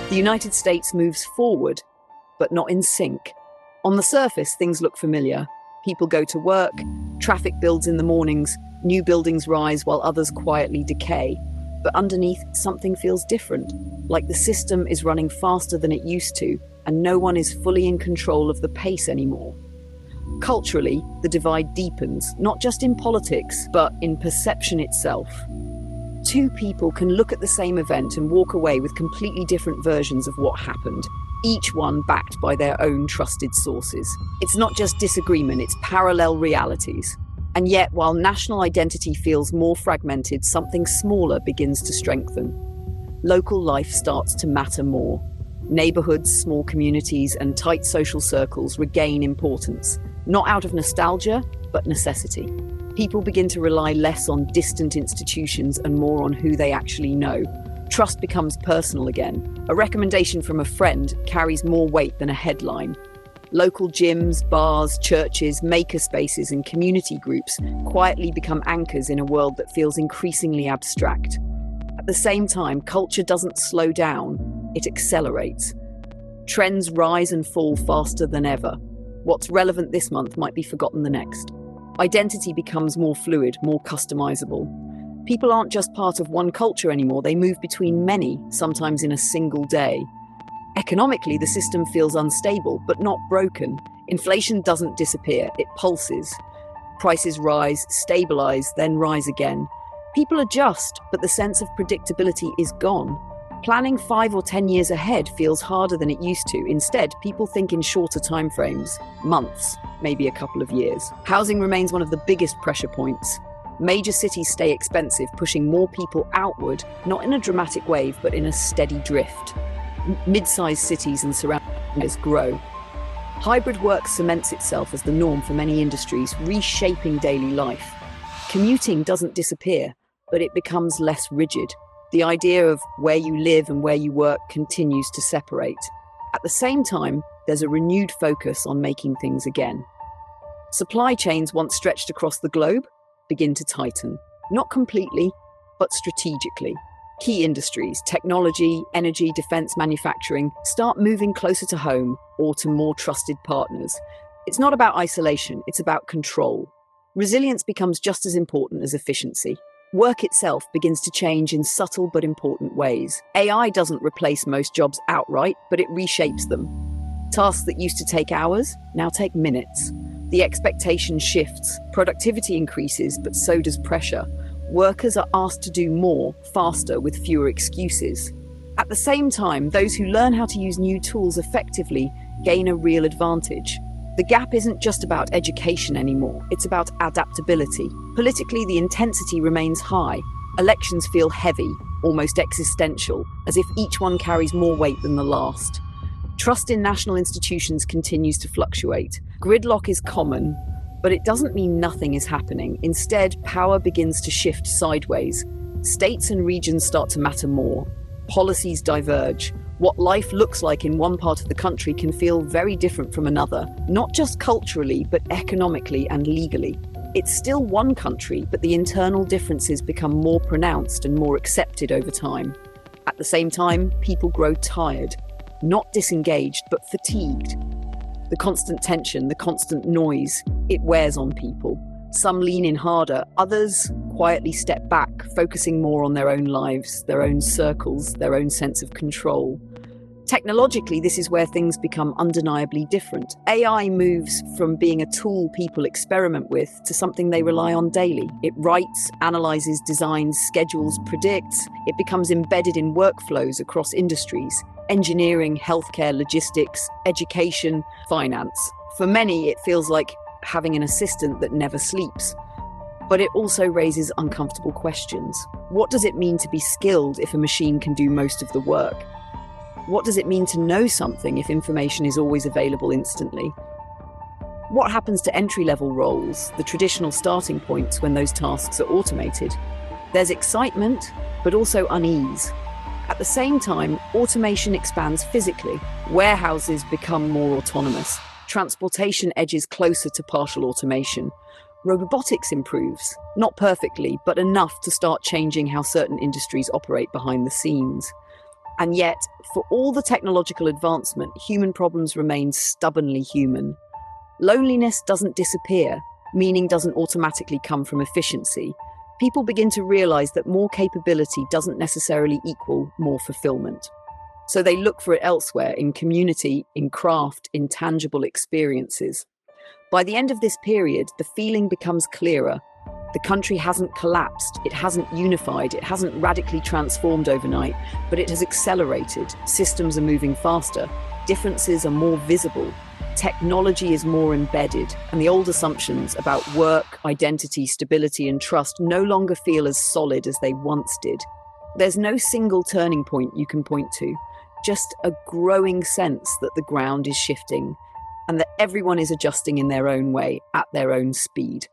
The United States moves forward, but not in sync. On the surface, things look familiar. People go to work, traffic builds in the mornings, new buildings rise while others quietly decay. But underneath, something feels different, like the system is running faster than it used to, and no one is fully in control of the pace anymore. Culturally, the divide deepens, not just in politics, but in perception itself. Two people can look at the same event and walk away with completely different versions of what happened, each one backed by their own trusted sources. It's not just disagreement, it's parallel realities. And yet, while national identity feels more fragmented, something smaller begins to strengthen. Local life starts to matter more. Neighborhoods, small communities, and tight social circles regain importance, not out of nostalgia, but necessity. People begin to rely less on distant institutions and more on who they actually know. Trust becomes personal again. A recommendation from a friend carries more weight than a headline. Local gyms, bars, churches, makerspaces, and community groups quietly become anchors in a world that feels increasingly abstract. At the same time, culture doesn't slow down, it accelerates. Trends rise and fall faster than ever. What's relevant this month might be forgotten the next. Identity becomes more fluid, more customizable. People aren't just part of one culture anymore, they move between many, sometimes in a single day. Economically, the system feels unstable, but not broken. Inflation doesn't disappear, it pulses. Prices rise, stabilize, then rise again. People adjust, but the sense of predictability is gone. Planning 5 or 10 years ahead feels harder than it used to. Instead, people think in shorter timeframes, months, maybe a couple of years. Housing remains one of the biggest pressure points. Major cities stay expensive, pushing more people outward, not in a dramatic wave, but in a steady drift. Mid-sized cities and surroundings grow. Hybrid work cements itself as the norm for many industries, reshaping daily life. Commuting doesn't disappear, but it becomes less rigid. The idea of where you live and where you work continues to separate. At the same time, there's a renewed focus on making things again. Supply chains once stretched across the globe begin to tighten, not completely, but strategically. Key industries, technology, energy, defense, manufacturing, start moving closer to home or to more trusted partners. It's not about isolation, it's about control. Resilience becomes just as important as efficiency. Work itself begins to change in subtle but important ways. AI doesn't replace most jobs outright, but it reshapes them. Tasks that used to take hours now take minutes. The expectation shifts, productivity increases, but so does pressure. Workers are asked to do more, faster, with fewer excuses. At the same time, those who learn how to use new tools effectively gain a real advantage. The gap isn't just about education anymore, it's about adaptability. Politically, the intensity remains high. Elections feel heavy, almost existential, as if each one carries more weight than the last. Trust in national institutions continues to fluctuate. Gridlock is common, but it doesn't mean nothing is happening. Instead, power begins to shift sideways. States and regions start to matter more. Policies diverge. What life looks like in one part of the country can feel very different from another, not just culturally, but economically and legally. It's still one country, but the internal differences become more pronounced and more accepted over time. At the same time, people grow tired, not disengaged, but fatigued. The constant tension, the constant noise, it wears on people. Some lean in harder, others quietly step back, focusing more on their own lives, their own circles, their own sense of control. Technologically, this is where things become undeniably different. AI moves from being a tool people experiment with to something they rely on daily. It writes, analyzes, designs, schedules, predicts. It becomes embedded in workflows across industries: engineering, healthcare, logistics, education, finance. For many, it feels like having an assistant that never sleeps. But it also raises uncomfortable questions. What does it mean to be skilled if a machine can do most of the work? What does it mean to know something if information is always available instantly? What happens to entry-level roles, the traditional starting points when those tasks are automated? There's excitement, but also unease. At the same time, automation expands physically. Warehouses become more autonomous. Transportation edges closer to partial automation. Robotics improves, not perfectly, but enough to start changing how certain industries operate behind the scenes. And yet, for all the technological advancement, human problems remain stubbornly human. Loneliness doesn't disappear, meaning doesn't automatically come from efficiency. People begin to realize that more capability doesn't necessarily equal more fulfillment. So they look for it elsewhere, in community, in craft, in tangible experiences. By the end of this period, the feeling becomes clearer. The country hasn't collapsed, it hasn't unified, it hasn't radically transformed overnight, but it has accelerated. Systems are moving faster, differences are more visible, technology is more embedded, and the old assumptions about work, identity, stability, and trust no longer feel as solid as they once did. There's no single turning point you can point to, just a growing sense that the ground is shifting and that everyone is adjusting in their own way, at their own speed.